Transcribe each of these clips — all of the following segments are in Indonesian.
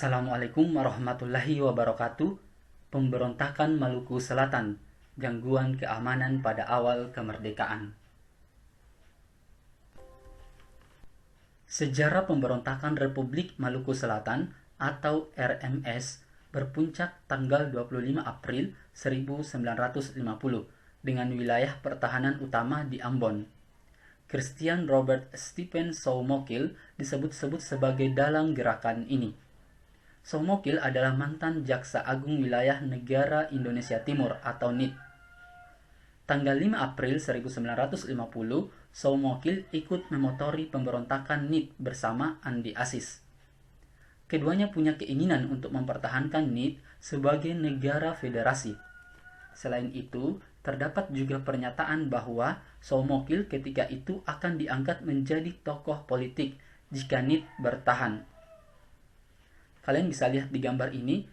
Assalamualaikum warahmatullahi wabarakatuh. Pemberontakan Maluku Selatan, gangguan keamanan pada awal kemerdekaan. Sejarah pemberontakan Republik Maluku Selatan atau RMS berpuncak tanggal 25 April 1950 dengan wilayah pertahanan utama di Ambon. Christian Robert Stephen Soumokil disebut-sebut sebagai dalang gerakan ini. Soumokil adalah mantan Jaksa Agung Wilayah Negara Indonesia Timur atau NIT. Tanggal 5 April 1950, Soumokil ikut memotori pemberontakan NIT bersama Andi Aziz. Keduanya punya keinginan untuk mempertahankan NIT sebagai negara federasi. Selain itu, terdapat juga pernyataan bahwa Soumokil ketika itu akan diangkat menjadi tokoh politik jika NIT bertahan. Kalian bisa lihat di gambar ini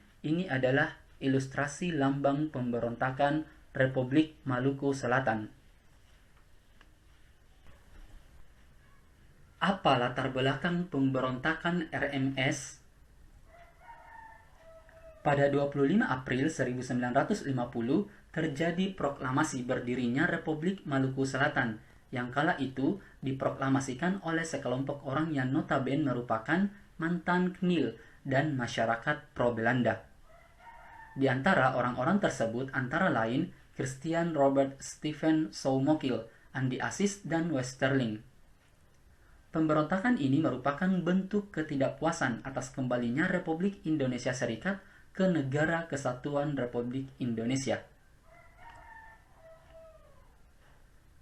adalah ilustrasi lambang pemberontakan Republik Maluku Selatan. Apa latar belakang pemberontakan RMS? Pada 25 April 1950 terjadi proklamasi berdirinya Republik Maluku Selatan yang kala itu diproklamasikan oleh sekelompok orang yang notabene merupakan mantan KNIL dan masyarakat pro-Belanda. Di antara orang-orang tersebut antara lain Christian Robert Stephen Soumokil, Andi Aziz, dan Westerling. Pemberontakan ini merupakan bentuk ketidakpuasan atas kembalinya Republik Indonesia Serikat ke Negara Kesatuan Republik Indonesia.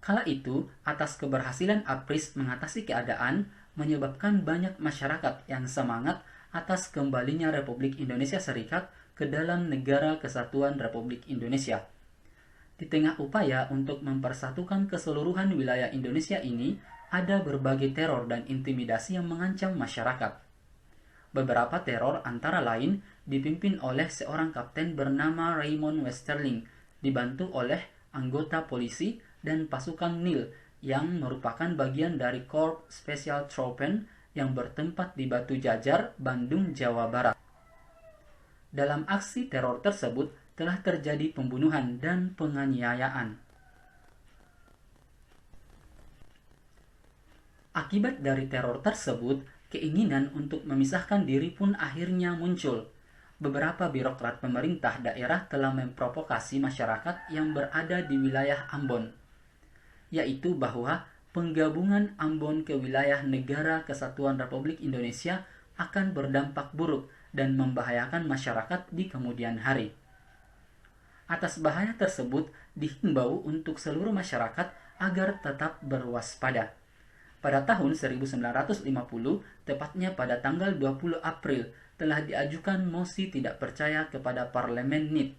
Kala itu, atas keberhasilan APRIS mengatasi keadaan, menyebabkan banyak masyarakat yang semangat atas kembalinya Republik Indonesia Serikat ke dalam Negara Kesatuan Republik Indonesia. Di tengah upaya untuk mempersatukan keseluruhan wilayah Indonesia ini, ada berbagai teror dan intimidasi yang mengancam masyarakat. Beberapa teror antara lain dipimpin oleh seorang kapten bernama Raymond Westerling, dibantu oleh anggota polisi dan pasukan NIL yang merupakan bagian dari Korps Special Troepen yang bertempat di Batu Jajar, Bandung, Jawa Barat. Dalam aksi teror tersebut telah terjadi pembunuhan dan penganiayaan. Akibat dari teror tersebut, keinginan untuk memisahkan diri pun akhirnya muncul. Beberapa birokrat pemerintah daerah telah memprovokasi masyarakat yang berada di wilayah Ambon, yaitu bahwa penggabungan Ambon ke wilayah Negara Kesatuan Republik Indonesia akan berdampak buruk dan membahayakan masyarakat di kemudian hari. Atas bahaya tersebut, dihimbau untuk seluruh masyarakat agar tetap berwaspada. Pada tahun 1950, tepatnya pada tanggal 20 April, telah diajukan mosi tidak percaya kepada Parlemen NIT.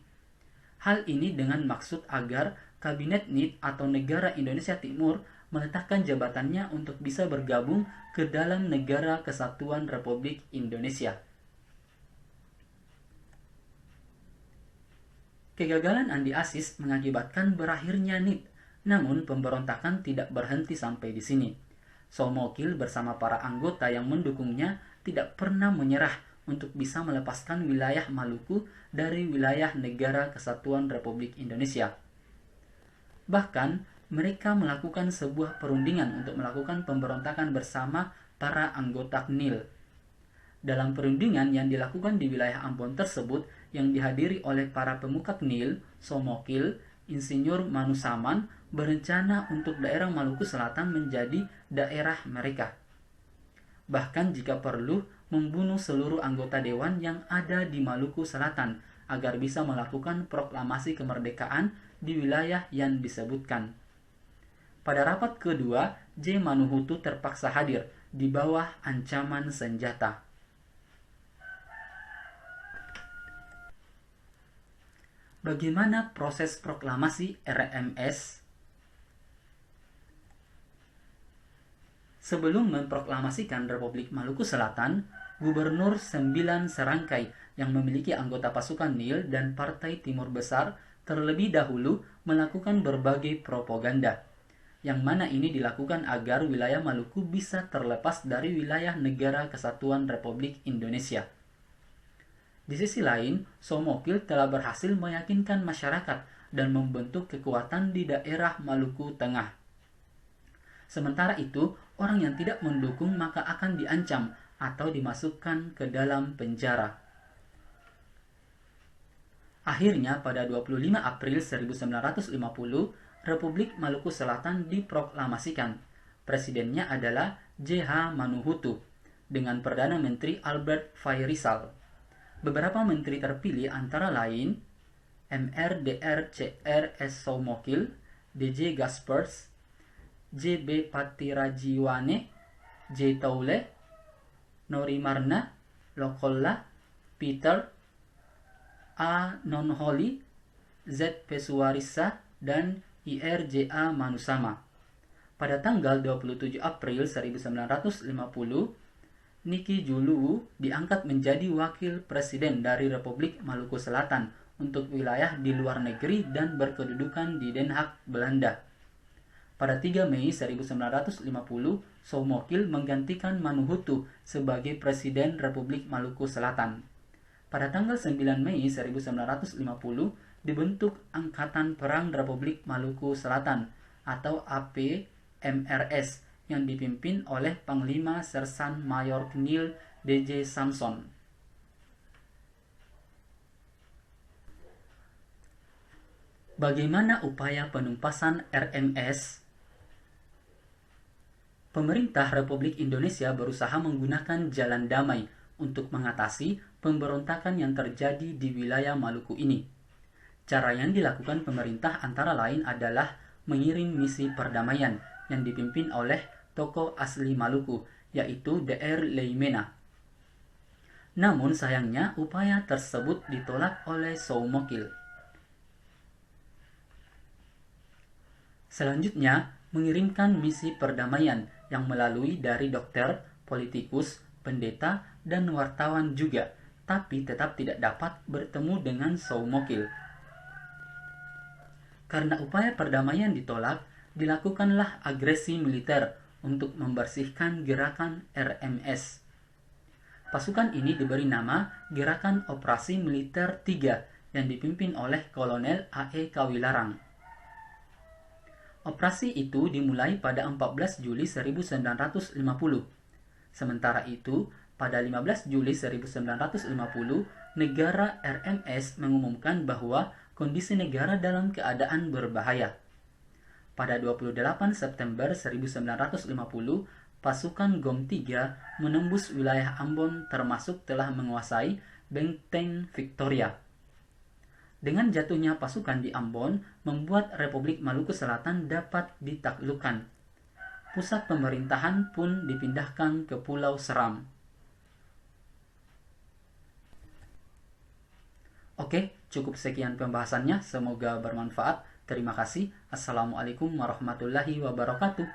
Hal ini dengan maksud agar Kabinet NIT atau Negara Indonesia Timur meletakkan jabatannya untuk bisa bergabung ke dalam Negara Kesatuan Republik Indonesia. Kegagalan Andi Aziz mengakibatkan berakhirnya NIT, namun pemberontakan tidak berhenti sampai di sini. Soumokil bersama para anggota yang mendukungnya tidak pernah menyerah untuk bisa melepaskan wilayah Maluku dari wilayah Negara Kesatuan Republik Indonesia. Bahkan, mereka melakukan sebuah perundingan untuk melakukan pemberontakan bersama para anggota KNIL. Dalam perundingan yang dilakukan di wilayah Ambon tersebut, yang dihadiri oleh para pemuka KNIL, Soumokil, Insinyur Manusaman, berencana untuk daerah Maluku Selatan menjadi daerah mereka. Bahkan jika perlu, membunuh seluruh anggota dewan yang ada di Maluku Selatan agar bisa melakukan proklamasi kemerdekaan di wilayah yang disebutkan. Pada rapat kedua, J. Manuhutu terpaksa hadir di bawah ancaman senjata. Bagaimana proses proklamasi RMS? Sebelum memproklamasikan Republik Maluku Selatan, Gubernur 9 Serangkai yang memiliki anggota pasukan NIL dan Partai Timur Besar terlebih dahulu melakukan berbagai propaganda, yang mana ini dilakukan agar wilayah Maluku bisa terlepas dari wilayah Negara Kesatuan Republik Indonesia. Di sisi lain, Somokil telah berhasil meyakinkan masyarakat dan membentuk kekuatan di daerah Maluku Tengah. Sementara itu, orang yang tidak mendukung maka akan diancam atau dimasukkan ke dalam penjara. Akhirnya, pada 25 April 1950, Republik Maluku Selatan diproklamasikan. Presidennya adalah J.H. Manuhutu dengan Perdana Menteri Albert Fairisal. Beberapa menteri terpilih antara lain MRDR-CR-S Somokil, DJ Gaspers, JB Patirajiwane, J. Taule, Norimarna, Lokolla, Peter, A. Nonholi, Z. Pesuarisa, dan IRJA Manusama. Pada tanggal 27 April 1950, Niki Juluwu diangkat menjadi wakil presiden dari Republik Maluku Selatan untuk wilayah di luar negeri dan berkedudukan di Den Haag, Belanda. Pada 3 Mei 1950, Somokil menggantikan Manuhutu sebagai Presiden Republik Maluku Selatan. Pada tanggal 9 Mei 1950, dibentuk Angkatan Perang Republik Maluku Selatan atau APMRS yang dipimpin oleh Panglima Sersan Mayor Knil DJ Samson. Bagaimana upaya penumpasan RMS? Pemerintah Republik Indonesia berusaha menggunakan jalan damai untuk mengatasi pemberontakan yang terjadi di wilayah Maluku ini. Cara yang dilakukan pemerintah antara lain adalah mengirim misi perdamaian yang dipimpin oleh tokoh asli Maluku, yaitu Dr. Leimena. Namun sayangnya upaya tersebut ditolak oleh Somokil. Selanjutnya, mengirimkan misi perdamaian yang melalui dari dokter, politikus, pendeta, dan wartawan juga, tapi tetap tidak dapat bertemu dengan Somokil. Karena upaya perdamaian ditolak, dilakukanlah agresi militer untuk membersihkan gerakan RMS. Pasukan ini diberi nama Gerakan Operasi Militer 3 yang dipimpin oleh Kolonel A.E. Kawilarang. Operasi itu dimulai pada 14 Juli 1950. Sementara itu, pada 15 Juli 1950, negara RMS mengumumkan bahwa kondisi negara dalam keadaan berbahaya. Pada 28 September 1950, pasukan GOM 3 menembus wilayah Ambon termasuk telah menguasai Benteng Victoria. Dengan jatuhnya pasukan di Ambon, membuat Republik Maluku Selatan dapat ditaklukkan. Pusat pemerintahan pun dipindahkan ke Pulau Seram. Oke, cukup sekian pembahasannya. Semoga bermanfaat. Terima kasih. Assalamualaikum warahmatullahi wabarakatuh.